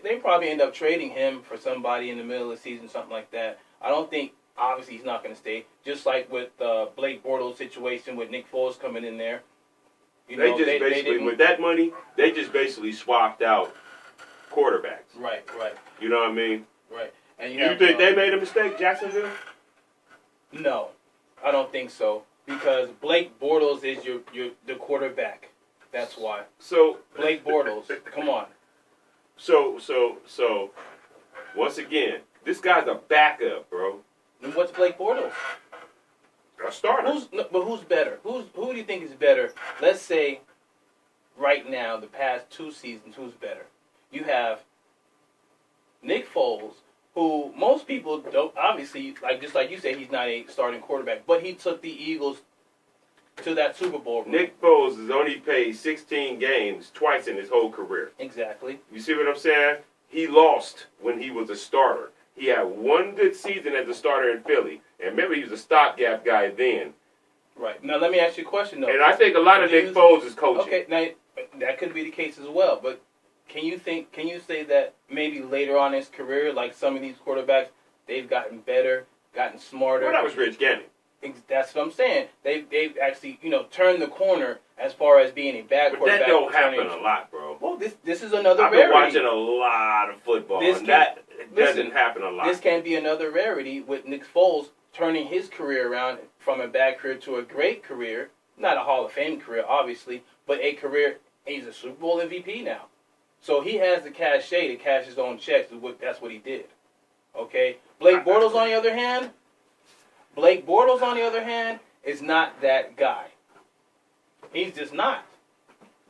they probably end up trading him for somebody in the middle of the season, something like that. I don't think, obviously, he's not going to stay. Just like with Blake Bortles' situation with Nick Foles coming in there. With that money, they just basically swapped out quarterbacks. Right. You know what I mean? Right. And you think they made a mistake, Jacksonville? No, I don't think so. Because Blake Bortles is the quarterback. That's why. So Blake Bortles, come on. So once again, this guy's a backup, bro. And what's Blake Bortles? A starter. Who's better? Who do you think is better? Let's say right now, the past 2 seasons, who's better? You have Nick Foles, who most people don't, obviously, just like you say, he's not a starting quarterback, but he took the Eagles to that Super Bowl. Nick Foles has only played 16 games twice in his whole career. Exactly. You see what I'm saying? He lost when he was a starter. He had one good season as a starter in Philly. And remember, he was a stopgap guy then. Right. Now, let me ask you a question, though. And I think a lot of Nick Foles is coaching. Okay, now, that could be the case as well. But can you say that maybe later on in his career, like some of these quarterbacks, they've gotten better, gotten smarter? Well, that was Rich Gannon. That's what I'm saying. They've actually, turned the corner as far as being a bad quarterback. But that don't happen a lot, bro. Well, this is another rarity. I've been watching a lot of football, that doesn't happen a lot. This can be another rarity with Nick Foles turning his career around from a bad career to a great career. Not a Hall of Fame career, obviously, but a career. He's a Super Bowl MVP now. So he has the cachet to cash his own checks. That's what he did. Okay? Blake Bortles, on the other hand, is not that guy. He's just not.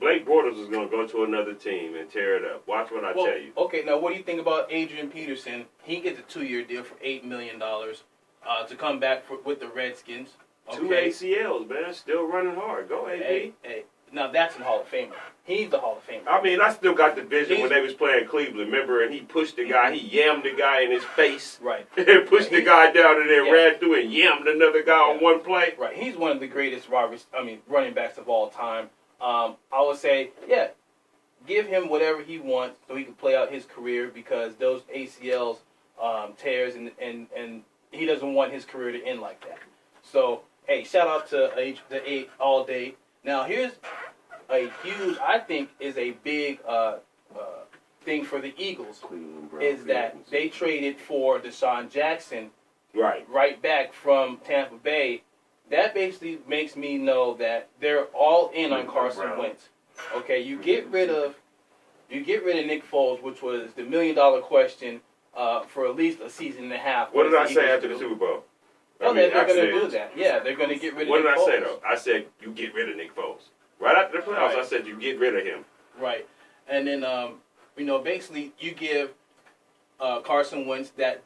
Blake Bortles is going to go to another team and tear it up. Watch what I tell you. Okay, now what do you think about Adrian Peterson? He gets a 2-year deal for $8 million to come back with the Redskins. Okay. 2 ACLs, man. Still running hard. Go, AB. Hey. Now that's a Hall of Famer. He's the Hall of Famer. I mean, I still got the vision when they was playing Cleveland. Remember, and he pushed the guy. He yammed the guy in his face. Right. And pushed the guy down and then ran through and yammed another guy on one play. Right. He's one of the greatest running backs of all time. I would say, give him whatever he wants so he can play out his career, because those ACLs tears and he doesn't want his career to end like that. So, hey, shout out to the 8 all day. Now, here's a huge, I think, is a big thing for the Eagles, is that they traded for Deshaun Jackson right back from Tampa Bay. That basically makes me know that they're all in on Carson Wentz. Okay, you get rid of Nick Foles, which was the $1 million question for at least a season and a half. What did I say after the Super Bowl? They're going to do that. Yeah, they're going to get rid of Nick Foles. What did I say, though? I said, you get rid of Nick Foles. Right after the playoffs, I said, you get rid of him. Right. And then, basically, you give Carson Wentz that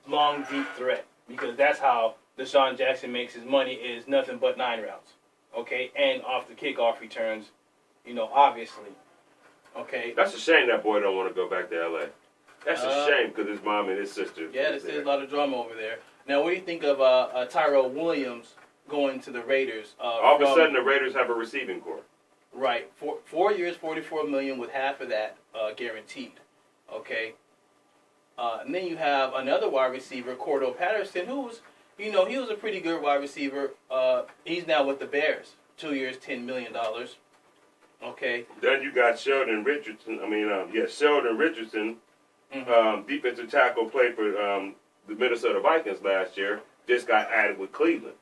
long, deep threat, because that's how Deshaun Jackson makes his money, is nothing but 9 routes. Okay? And off the kickoff returns, obviously. Okay? That's a shame that boy don't want to go back to L.A. That's a shame, because his mom and his sister. Yeah, there's a lot of drama over there. Now, what do you think of Tyrell Williams going to the Raiders? All of a sudden, the Raiders have a receiving corps. Right. 4 years, $44 million, with half of that guaranteed. Okay? And then you have another wide receiver, Cordell Patterson, who's, he was a pretty good wide receiver. He's now with the Bears. 2 years, $10 million. Okay? Then you got Sheldon Richardson. Sheldon Richardson, defensive tackle, played for the Minnesota Vikings last year, just got added with Cleveland.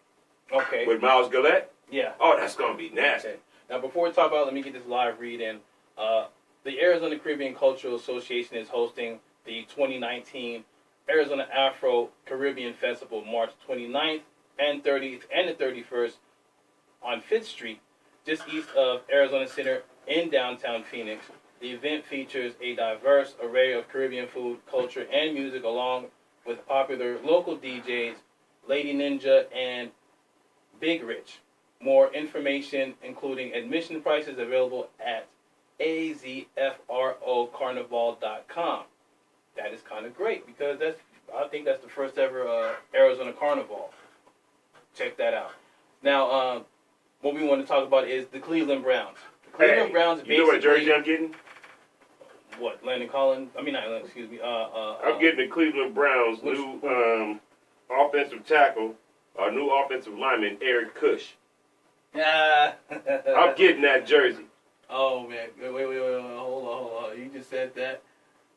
Okay. With Miles Gillette? Yeah. Oh, that's going to be nasty. Okay. Now, before we talk about it, let me get this live read in. The Arizona Caribbean Cultural Association is hosting the 2019 Arizona Afro-Caribbean Festival, March 29th and 30th and the 31st on 5th Street, just east of Arizona Center in downtown Phoenix. The event features a diverse array of Caribbean food, culture, and music, along with popular local DJs, Lady Ninja and Big Rich. More information, including admission prices, available at azfrocarnival.com. That is kind of great, because I think that's the first ever Arizona Carnival. Check that out. Now, what we want to talk about is the Cleveland Browns. The Cleveland Browns basically... You know what jersey I'm getting? What, Landon Collins? I mean, not Landon, excuse me. I'm getting the Cleveland Browns new offensive tackle, new offensive lineman, Eric Cush. Yeah. I'm getting that jersey. Oh, man. Wait. Hold on. You just said that?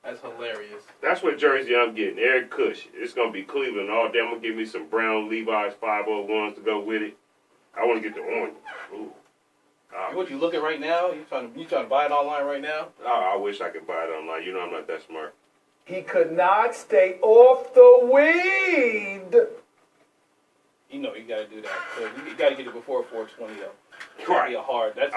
That's hilarious. That's what jersey I'm getting, Eric Cush. It's going to be Cleveland all day. I'm going to give me some brown Levi's 501s to go with it. I want to get the orange. Ooh. What, you looking right now? You trying to buy it online right now? Oh, I wish I could buy it online. You know I'm not that smart. He could not stay off the weed. You know you got to do that. You got to get it before 420, though. It's right. Be a hard. That's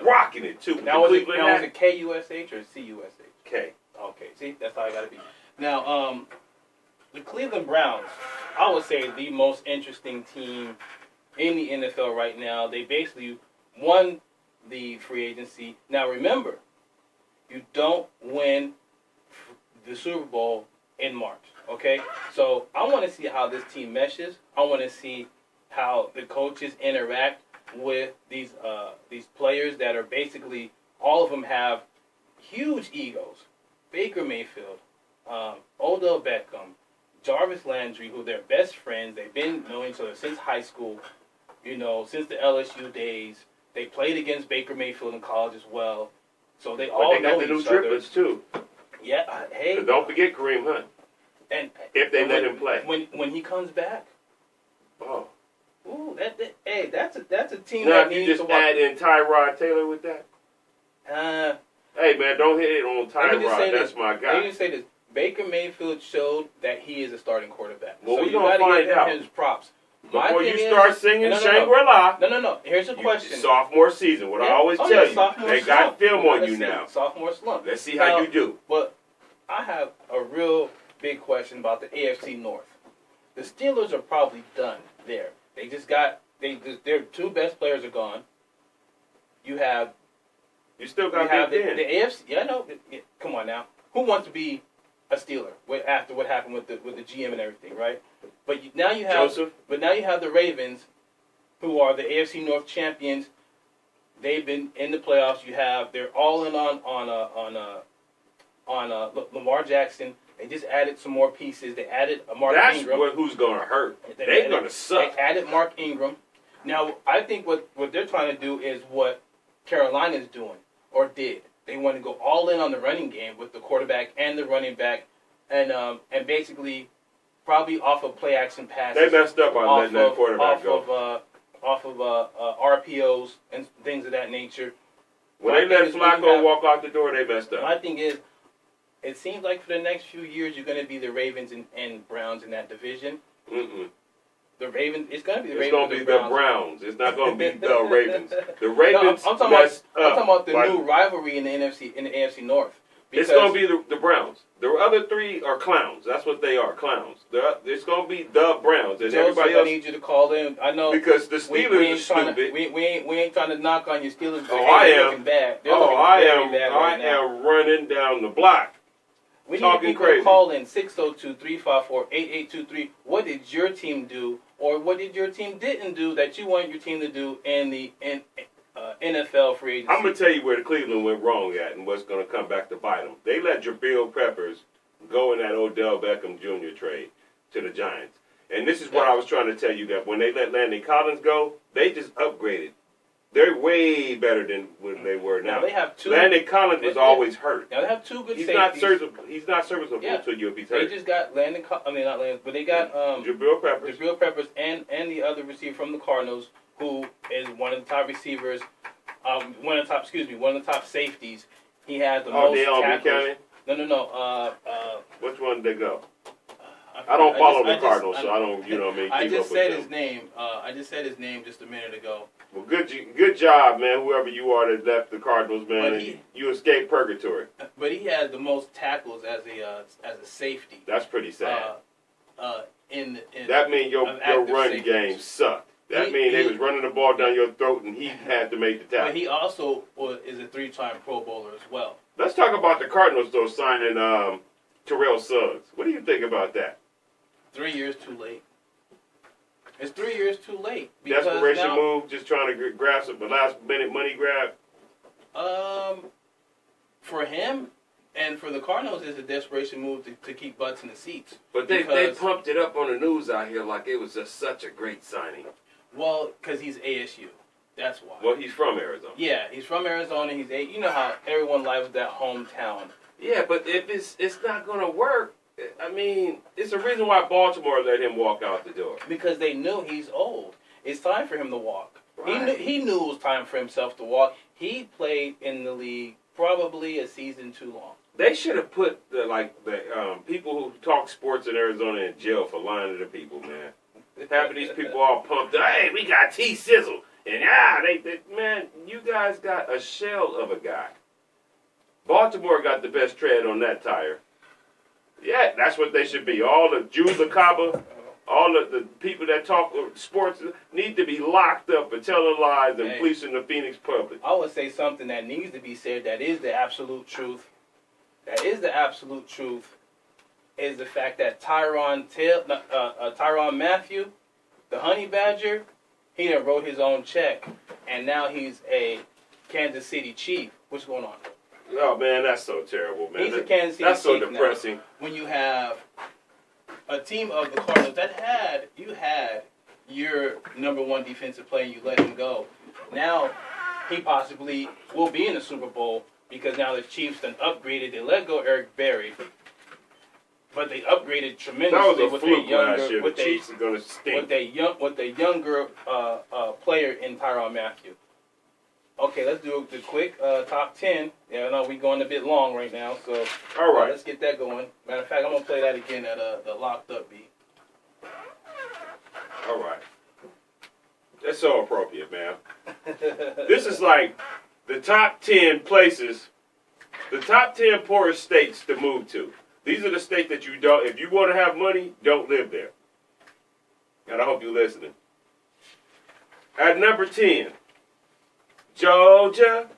rocking it, too. Now, was it K-U-S-H or C-U-S-H? K. Okay, see? That's how I got to be. Now, the Cleveland Browns, I would say the most interesting team in the NFL right now. They basically won the free agency. Now, remember, you don't win the Super Bowl in March, okay? So I want to see how this team meshes. I want to see how the coaches interact with these players that are basically, all of them have huge egos. Baker Mayfield, Odell Beckham, Jarvis Landry, who they're best friends. They've been knowing each other since high school, since the LSU days. They played against Baker Mayfield in college as well. So they all know each other. They got the new triplets, too. Yeah, hey. But don't forget Kareem Hunt. And if they let him play. When he comes back. Oh. Ooh, that's a team now, that needs you just add in Tyrod Taylor with that? Hey, man, don't hit it on Tyrod. That's my guy. Let me just say this. Baker Mayfield showed that he is a starting quarterback. Well, so we're going to find out. His props. Before you start singing Shangri-La. No. Here's a question. Sophomore season. What I always tell you. They got film on you now. Sophomore slump. Let's see how you do. But I have a real big question about the AFC North. The Steelers are probably done there. They just got their two best players are gone. You still got the AFC. Yeah, no. Come on now. Who wants to be a Steeler after what happened with the GM and everything, right? But now you have the Ravens, who are the AFC North champions. They've been in the playoffs. They're all in on Lamar Jackson. They just added some more pieces. They added Mark Ingram. That's who's going to hurt. They're going to suck. They added Mark Ingram. Now, I think what they're trying to do is what Carolina's doing or did. They want to go all in on the running game with the quarterback and the running back, and basically probably off of play action passes. They messed up on letting that quarterback go. Off of RPOs and things of that nature. When they let Flacco walk out the door, they messed up. My thing is, it seems like for the next few years, you're going to be the Ravens and Browns in that division. Mm-mm. The Ravens, it's going to be the Ravens. It's going to be the Browns. It's not going to be the Ravens. The Ravens. I'm talking about the new rivalry in the AFC North. It's going to be the Browns. The other three are clowns. That's what they are, clowns. It's going to be the Browns. And everybody else. I need you to call in. I know because the Steelers are stupid. We ain't trying to knock on your Steelers. Oh, I am. Looking bad. I am running down the block. We need people to call in 602-354-8823. What did your team do, or what did your team didn't do that you want your team to do in the NFL free agency? I'm going to tell you where the Cleveland went wrong at and what's going to come back to bite them. They let Jabril Peppers go in that Odell Beckham Jr. trade to the Giants. And this is what I was trying to tell you, that when they let Landon Collins go, they just upgraded. They're way better than when they were now. They have two. Landon Collins was always hurt. Now they have two good safeties. He's not serviceable to you if he's hurt. They just got not Landon, but they got Jabril Peppers and the other receiver from the Cardinals, who is one of the top receivers, one of the top safeties. He has the most tackles. No. Which one did they go? I don't follow the Cardinals, so I don't. You know what I mean. I just said his name. I just said his name just a minute ago. Well, good job, man. Whoever you are that left the Cardinals, man, you escaped purgatory. But he had the most tackles as a safety. That's pretty sad. That means your run game sucked. That means they was running the ball down your throat, and he had to make the tackle. But he also is a 3-time Pro Bowler as well. Let's talk about the Cardinals, though, signing Terrell Suggs. What do you think about that? 3 years too late. It's 3 years too late. Desperation move, just trying to grab some last-minute money grab? For him, And for the Cardinals, it's a desperation move to keep butts in the seats. But they pumped it up on the news out here like it was just such a great signing. Well, because he's ASU. That's why. Well, he's from Arizona. Yeah, he's from Arizona. You know how everyone likes that hometown. Yeah, but if it's not going to work, I mean, it's a reason why Baltimore let him walk out the door. Because they knew he's old. It's time for him to walk. Right. He knew it was time for himself to walk. He played in the league probably a season too long. They should have put the people who talk sports in Arizona in jail for lying to the people, man. Having these people all pumped up. Hey, we got T-Sizzle. And man, you guys got a shell of a guy. Baltimore got the best tread on that tire. Yeah, that's what they should be. All the Jews of Cabo, all the people that talk sports need to be locked up for telling lies and fleecing the Phoenix public. I would say something that needs to be said that is the absolute truth. That is the absolute truth. Is the fact that Tyrann Mathieu, the Honey Badger, he done wrote his own check, and now he's a Kansas City Chief. What's going on? Oh man, that's so terrible, man. He's a Kansas City That's so Chief depressing. now. When you have a team of the Cardinals that had your number one defensive player, and you let him go. Now he possibly will be in the Super Bowl because now the Chiefs done upgraded. They let go Eric Berry. But they upgraded tremendously with their younger, with their younger player in Tyrann Mathieu. Okay, let's do the quick top 10. Yeah, I know we're going a bit long right now, so all right, let's get that going. Matter of fact, I'm gonna play that again at the locked up beat. All right, that's so appropriate, man. This is like the top 10 places, the top 10 poorest states to move to. These are the states that you don't, if you want to have money, don't live there. And I hope you're listening. At number 10, Georgia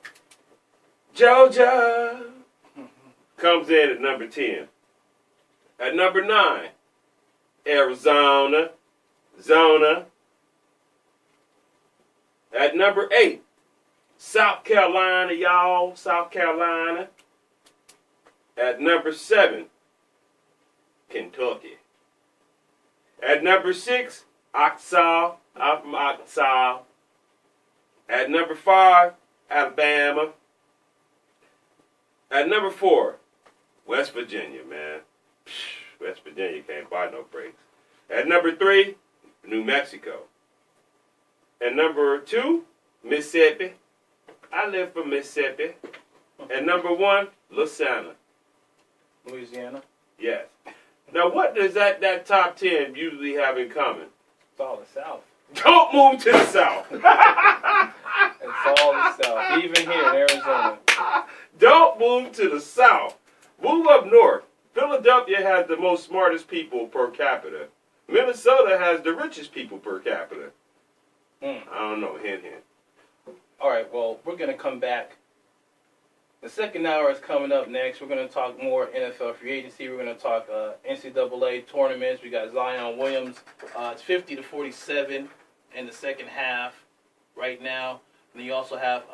comes in at number 10. At number 9, Arizona. At number 8, South Carolina, y'all. South Carolina. At number 7, Kentucky. At number 6, Arkansas. I'm from Arkansas. At number 5, Alabama. At number 4, West Virginia, man. West Virginia can't buy no breaks. At number 3, New Mexico. At number 2, Mississippi. I live from Mississippi. At number 1, Louisiana. Yes. Now, what does that top 10 usually have in common? It's all the South. Don't move to the South. It's all the South. Even here in Arizona. Don't move to the South. Move up north. Philadelphia has the most smartest people per capita. Minnesota has the richest people per capita. I don't know. Hint, hint. All right, well, we're going to come back. The second hour is coming up next. We're going to talk more NFL free agency. We're going to talk NCAA tournaments. We got Zion Williams. It's 50-47 in the second half right now. And then you also have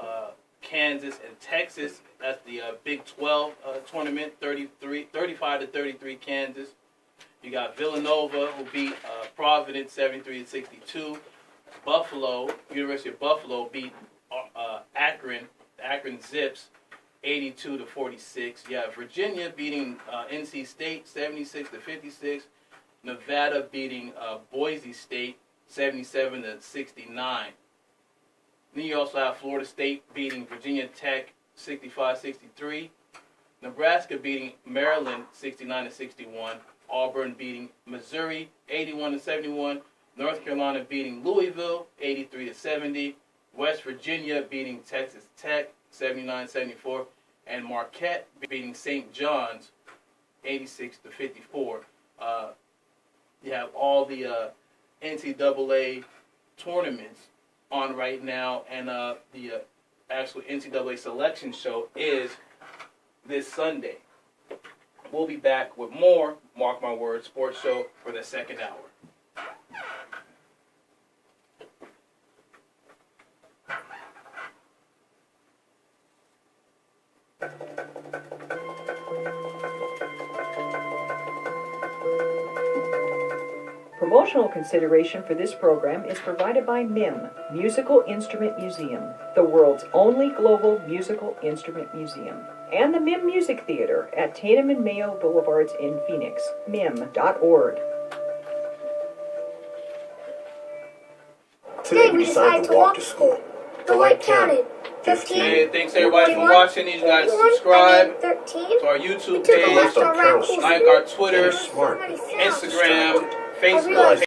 Kansas and Texas. That's the Big 12 tournament, 35-33 Kansas. You got Villanova, who beat Providence 73-62. Buffalo, University of Buffalo beat Akron Zips 82-46. You have Virginia beating NC State 76-56. Nevada beating Boise State 77-69. Then you also have Florida State beating Virginia Tech 65-63. Nebraska beating Maryland 69-61. Auburn beating Missouri 81-71. North Carolina beating Louisville 83-70. West Virginia beating Texas Tech 79-74. And Marquette beating St. John's 86-54. You have all the NCAA tournaments on right now, and the actual NCAA selection show is this Sunday. We'll be back with more, mark my words, sports show for the second hour. Promotional consideration for this program is provided by MIM, Musical Instrument Museum, the world's only global musical instrument museum, and the MIM Music Theater at Tatum and Mayo Boulevards in Phoenix, mim.org. Today we decided to walk to school. The light counted 15. Hey, thanks everybody for watching. These guys subscribe to our YouTube page, like our Twitter, Instagram, Facebook.